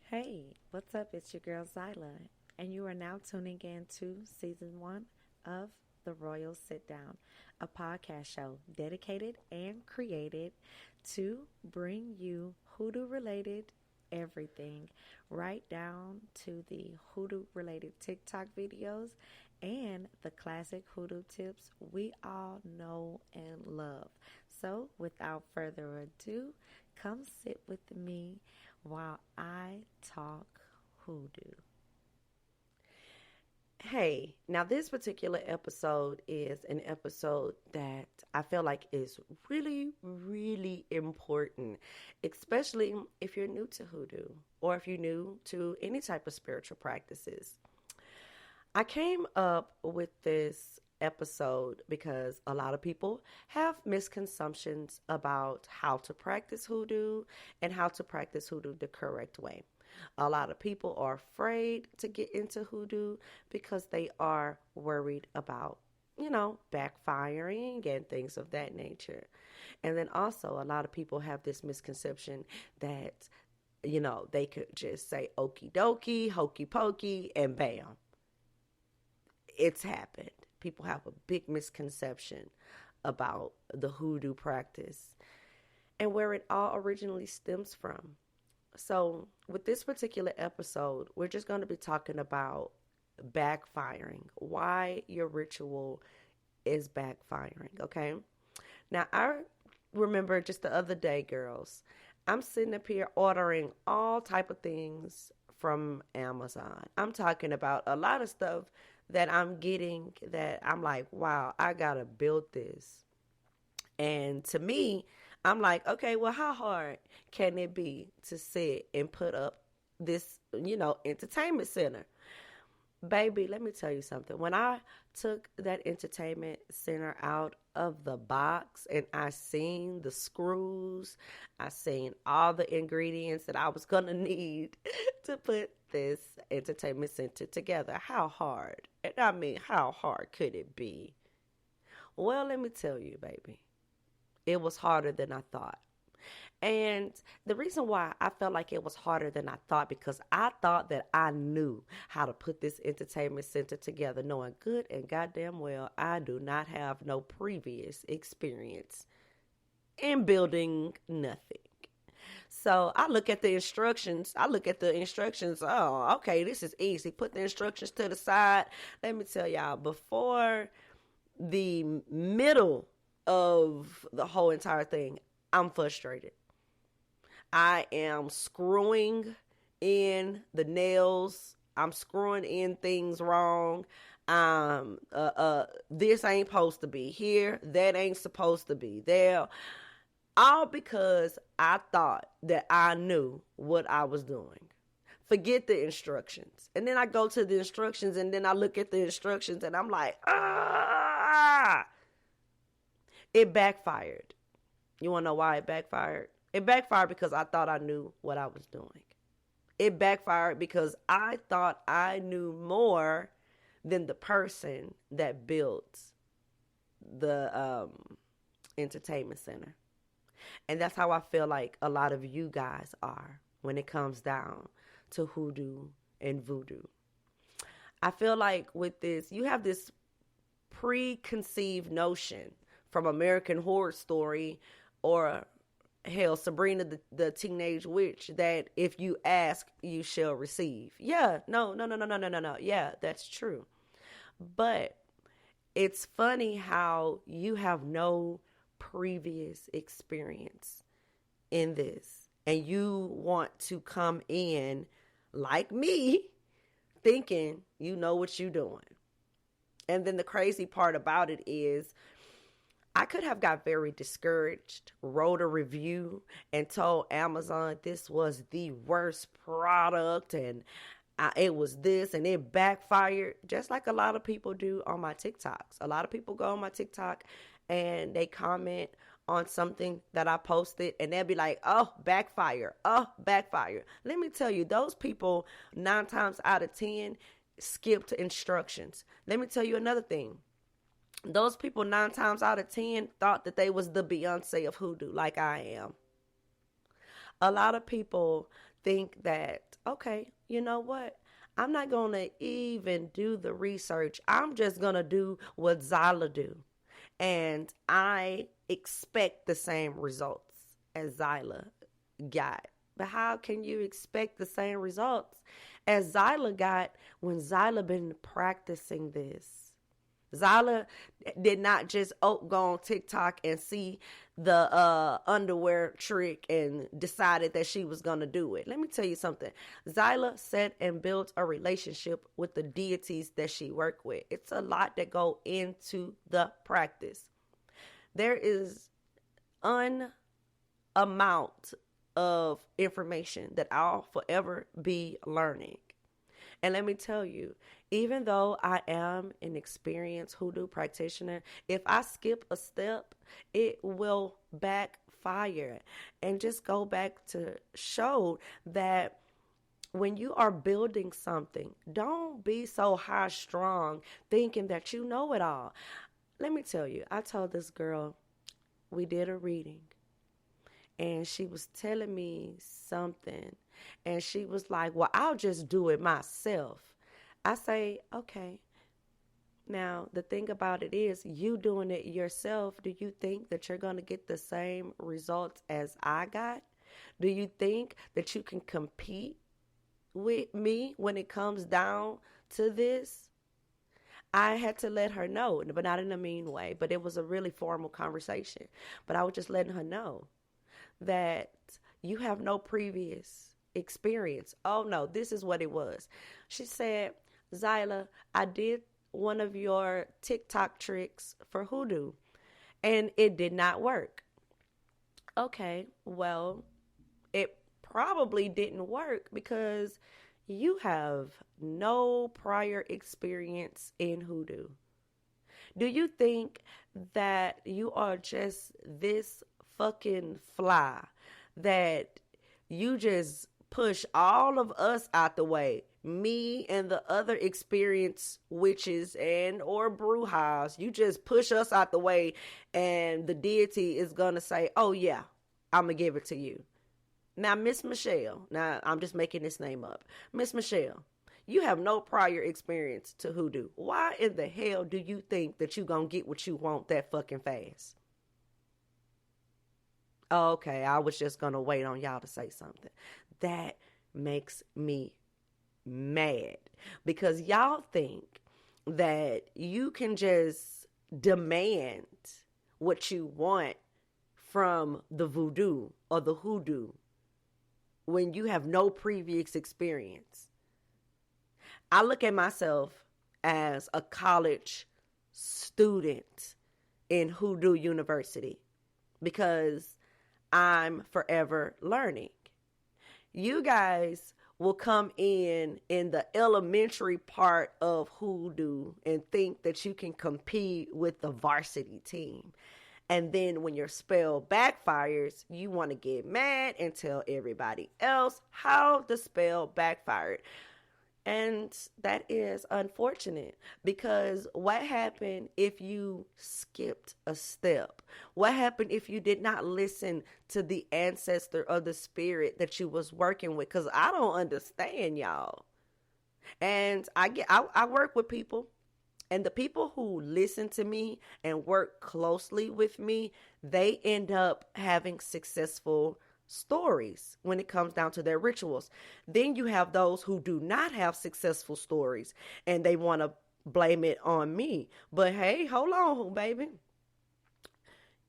Hey, what's up? It's your girl Zyla, and you are now tuning in to season 1 of The Royal Sit Down, a podcast show dedicated and created to bring you hoodoo related everything, right down to the hoodoo related TikTok videos and the classic hoodoo tips we all know and love. So, without further ado, come sit with me while I talk hoodoo. Hey, now this particular episode is an episode that I feel like is really, really important, especially if you're new to hoodoo or if you're new to any type of spiritual practices. I came up with this episode because a lot of people have misconceptions about how to practice hoodoo and how to practice hoodoo the correct way. A lot of people are afraid to get into hoodoo because they are worried about, backfiring and things of that nature. And then also a lot of people have this misconception that, they could just say okie dokie, hokey pokey, and bam. It's happened. People have a big misconception about the hoodoo practice and where it all originally stems from. So, with this particular episode, we're just going to be talking about backfiring, why your ritual is backfiring, okay? Now, I remember just the other day, girls, I'm sitting up here ordering all type of things from Amazon. I'm talking about a lot of stuff that I'm getting that I'm like, wow, I gotta build this. And to me, I'm like, okay, well, how hard can it be to sit and put up this, entertainment center? Baby, let me tell you something. When I took that entertainment center out of the box and I seen the screws, I seen all the ingredients that I was going to need to put this entertainment center together. How hard? And I mean, how hard could it be? Well, let me tell you, baby, it was harder than I thought. And the reason why I felt like it was harder than I thought, because I thought that I knew how to put this entertainment center together, knowing good and goddamn well I do not have no previous experience in building nothing. So I look at the instructions. Oh, okay, this is easy. Put the instructions to the side. Let me tell y'all, before the middle of the whole entire thing, I'm frustrated. I am screwing in the nails. I'm screwing in things wrong. This ain't supposed to be here. That ain't supposed to be there. All because I thought that I knew what I was doing. Forget the instructions. And then I go to the instructions and then I look at the instructions and I'm like, ah! It backfired. You want to know why it backfired? It backfired because I thought I knew what I was doing. It backfired because I thought I knew more than the person that built the entertainment center. And that's how I feel like a lot of you guys are when it comes down to hoodoo and voodoo. I feel like with this, you have this preconceived notion from American Horror Story or hell, Sabrina the Teenage Witch, that if you ask, you shall receive. Yeah, no. Yeah, that's true. But it's funny how you have no previous experience in this. And you want to come in like me, thinking you know what you're doing. And then the crazy part about it is I could have got very discouraged, wrote a review, and told Amazon this was the worst product and it was this and it backfired, just like a lot of people do on my TikToks. A lot of people go on my TikTok and they comment on something that I posted and they'll be like, oh, backfire. Let me tell you, those people 9 times out of 10 skipped instructions. Let me tell you another thing. Those people 9 times out of 10 thought that they was the Beyonce of hoodoo, like I am. A lot of people think that okay, you know what? I'm not going to even do the research. I'm just going to do what Zyla do. And I expect the same results as Zyla got. But how can you expect the same results as Zyla got when Zyla been practicing this? Zyla did not just go on TikTok and see the underwear trick and decided that she was going to do it. Let me tell you something. Zyla set and built a relationship with the deities that she worked with. It's a lot that go into the practice. There is an amount of information that I'll forever be learning. And let me tell you, even though I am an experienced hoodoo practitioner, if I skip a step, it will backfire. And just go back to show that when you are building something, don't be so high strung thinking that you know it all. Let me tell you, I told this girl, we did a reading, and she was telling me something, and she was like, well, I'll just do it myself. I say, okay. Now, the thing about it is, you doing it yourself, do you think that you're going to get the same results as I got? Do you think that you can compete with me when it comes down to this? I had to let her know, but not in a mean way, but it was a really formal conversation. But I was just letting her know that you have no previous experience. Oh no, this is what it was. She said, Zyla, I did one of your TikTok tricks for Hoodoo and it did not work. Okay, well, it probably didn't work because you have no prior experience in Hoodoo. Do you think that you are just this fucking fly that you just push all of us out the way, me and the other experienced witches and or brujas, you just push us out the way and the deity is gonna say, oh yeah, I'm gonna give it to you. Now, Miss Michelle, now I'm just making this name up. Miss Michelle, you have no prior experience to Hoodoo. Why in the hell do you think that you gonna get what you want that fucking fast? Okay, I was just gonna wait on y'all to say something. That makes me mad because y'all think that you can just demand what you want from the voodoo or the hoodoo when you have no previous experience. I look at myself as a college student in Hoodoo University because I'm forever learning. You guys will come in the elementary part of Hoodoo and think that you can compete with the varsity team. And then when your spell backfires, you want to get mad and tell everybody else how the spell backfired. And that is unfortunate because what happened if you skipped a step? What happened if you did not listen to the ancestor or the spirit that you was working with? Because I don't understand, y'all. And I work with people, and the people who listen to me and work closely with me, they end up having successful stories when it comes down to their rituals. Then you have those who do not have successful stories and they want to blame it on me. But hey, hold on, baby.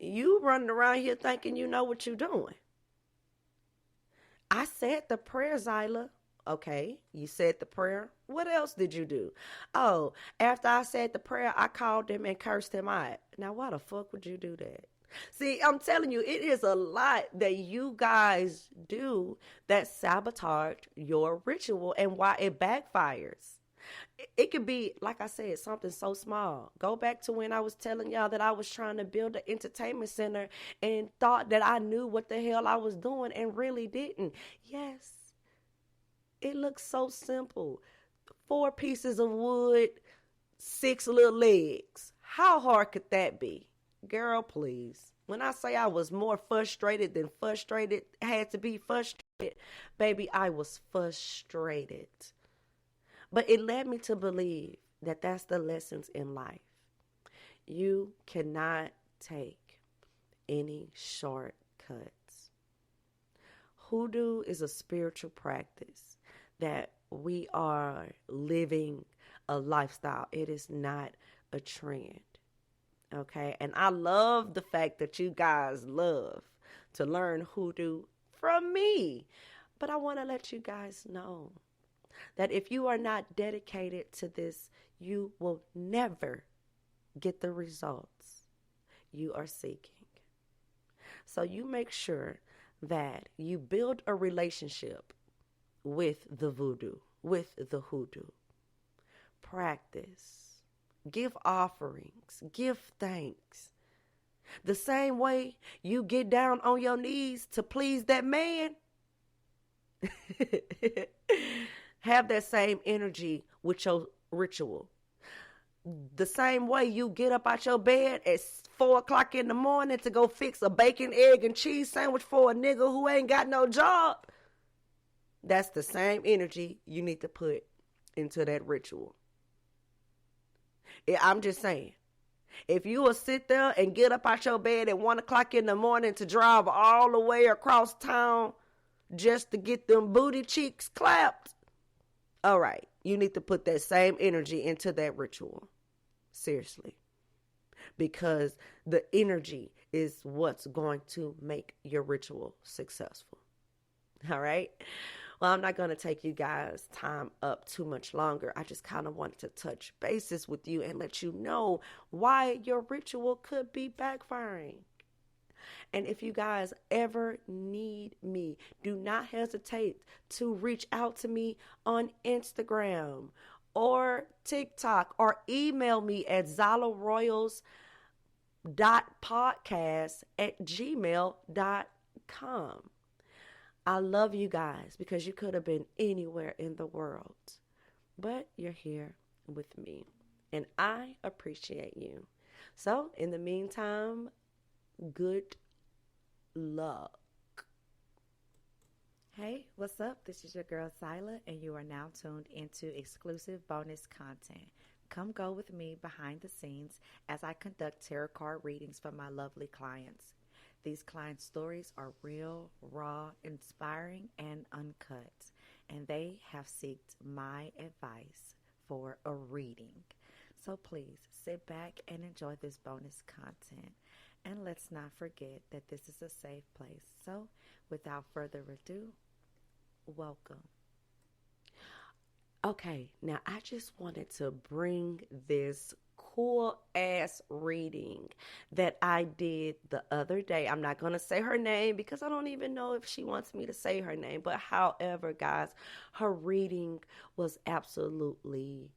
You running around here thinking you know what you're doing. I said the prayer, Zyla. Okay, you said the prayer. What else did you do? Oh, after I said the prayer, I called him and cursed him out. Now, why the fuck would you do that? See, I'm telling you, it is a lot that you guys do that sabotage your ritual and why it backfires. It could be, like I said, something so small. Go back to when I was telling y'all that I was trying to build an entertainment center and thought that I knew what the hell I was doing and really didn't. Yes, it looks so simple. 4 pieces of wood, 6 little legs. How hard could that be? Girl, please. When I say I was more frustrated than frustrated, had to be frustrated. Baby, I was frustrated. But it led me to believe that that's the lessons in life. You cannot take any shortcuts. Hoodoo is a spiritual practice that we are living a lifestyle. It is not a trend. Okay. And I love the fact that you guys love to learn hoodoo from me. But I want to let you guys know that if you are not dedicated to this, you will never get the results you are seeking. So you make sure that you build a relationship with the voodoo, with the hoodoo. Practice. Give offerings. Give thanks. The same way you get down on your knees to please that man, have that same energy with your ritual. The same way you get up out your bed at 4 o'clock in the morning to go fix a bacon, egg, and cheese sandwich for a nigga who ain't got no job, that's the same energy you need to put into that ritual. I'm just saying, if you will sit there and get up out your bed at 1 o'clock in the morning to drive all the way across town just to get them booty cheeks clapped, all right, you need to put that same energy into that ritual. Seriously. Because the energy is what's going to make your ritual successful. All right? Well, I'm not going to take you guys' time up too much longer. I just kind of wanted to touch bases with you and let you know why your ritual could be backfiring. And if you guys ever need me, do not hesitate to reach out to me on Instagram or TikTok, or email me at zalaroyals.podcast@gmail.com. I love you guys because you could have been anywhere in the world, but you're here with me, and I appreciate you. So in the meantime, good luck. Hey, what's up? This is your girl Zyla, and you are now tuned into exclusive bonus content. Come go with me behind the scenes as I conduct tarot card readings for my lovely clients. These client stories are real, raw, inspiring, and uncut, and they have sought my advice for a reading. So please sit back and enjoy this bonus content. And let's not forget that this is a safe place. So without further ado, welcome. Okay, now I just wanted to bring this cool ass reading that I did the other day. I'm not going to say her name because I don't even know if she wants me to say her name. But however, guys, her reading was absolutely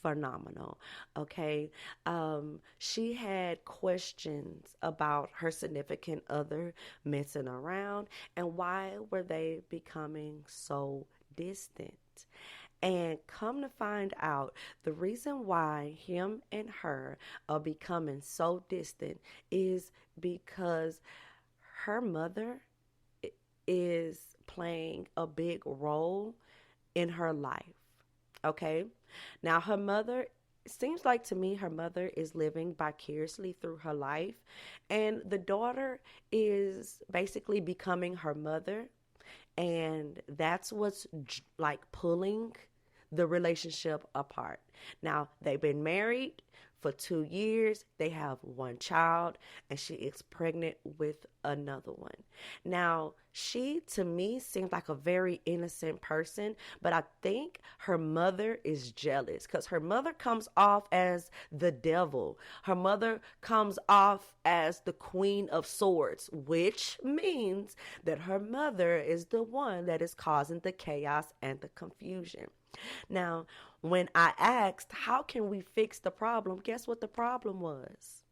phenomenal. Okay. She had questions about her significant other messing around and why were they becoming so distant. And come to find out, the reason why him and her are becoming so distant is because her mother is playing a big role in her life. Okay? Now, her mother, it seems like to me her mother is living vicariously through her life, and the daughter is basically becoming her mother, and that's what's like pulling the relationship apart. Now, they've been married for 2 years. They have one child, and she is pregnant with another one. Now, she, to me, seems like a very innocent person, but I think her mother is jealous because her mother comes off as the devil. Her mother comes off as the Queen of Swords, which means that her mother is the one that is causing the chaos and the confusion. Now, when I asked, how can we fix the problem? Guess what the problem was?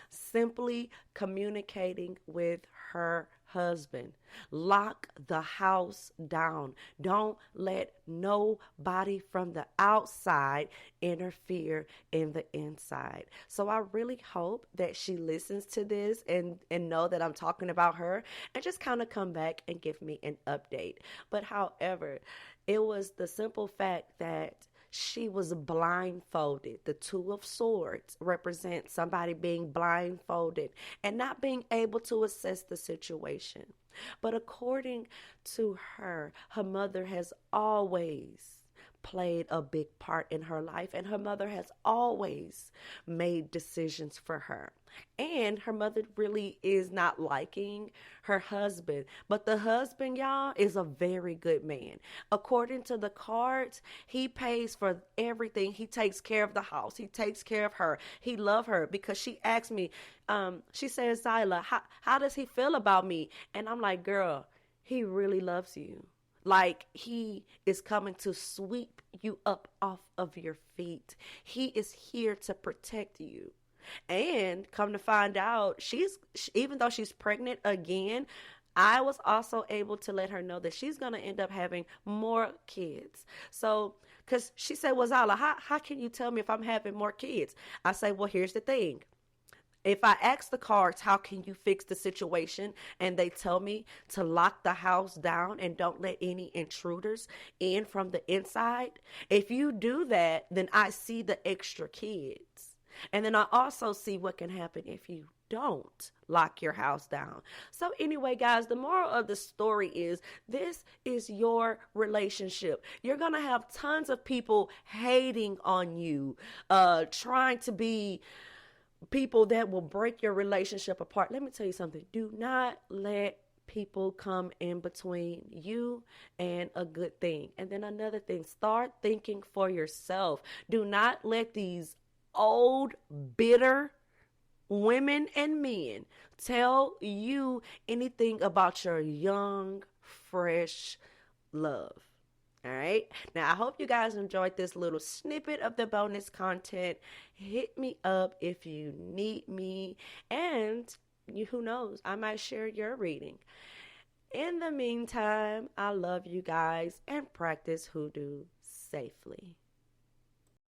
Simply communicating with her husband. Lock the house down. Don't let nobody from the outside interfere in the inside. So I really hope that she listens to this and know that I'm talking about her and just kind of come back and give me an update. But however, it was the simple fact that she was blindfolded. The Two of Swords represents somebody being blindfolded and not being able to assess the situation. But according to her, her mother has always played a big part in her life, and her mother has always made decisions for her. And her mother really is not liking her husband, but the husband, y'all, is a very good man. According to the cards, he pays for everything. He takes care of the house. He takes care of her. He loves her because she asked me, she says, Zyla, how does he feel about me? And I'm like, girl, he really loves you. Like he is coming to sweep you up off of your feet. He is here to protect you. And come to find out, even though she's pregnant again, I was also able to let her know that she's going to end up having more kids. So, because she said, well, Zala, how can you tell me if I'm having more kids? I say, well, here's the thing. If I ask the cards, how can you fix the situation? And they tell me to lock the house down and don't let any intruders in from the inside. If you do that, then I see the extra kids. And then I also see what can happen if you don't lock your house down. So anyway, guys, the moral of the story is this is your relationship. You're going to have tons of people hating on you, trying to be people that will break your relationship apart. Let me tell you something. Do not let people come in between you and a good thing. And then another thing, start thinking for yourself. Do not let these old, bitter women and men tell you anything about your young, fresh love. All right. Now, I hope you guys enjoyed this little snippet of the bonus content. Hit me up if you need me. And who knows, I might share your reading. In the meantime, I love you guys and practice hoodoo safely.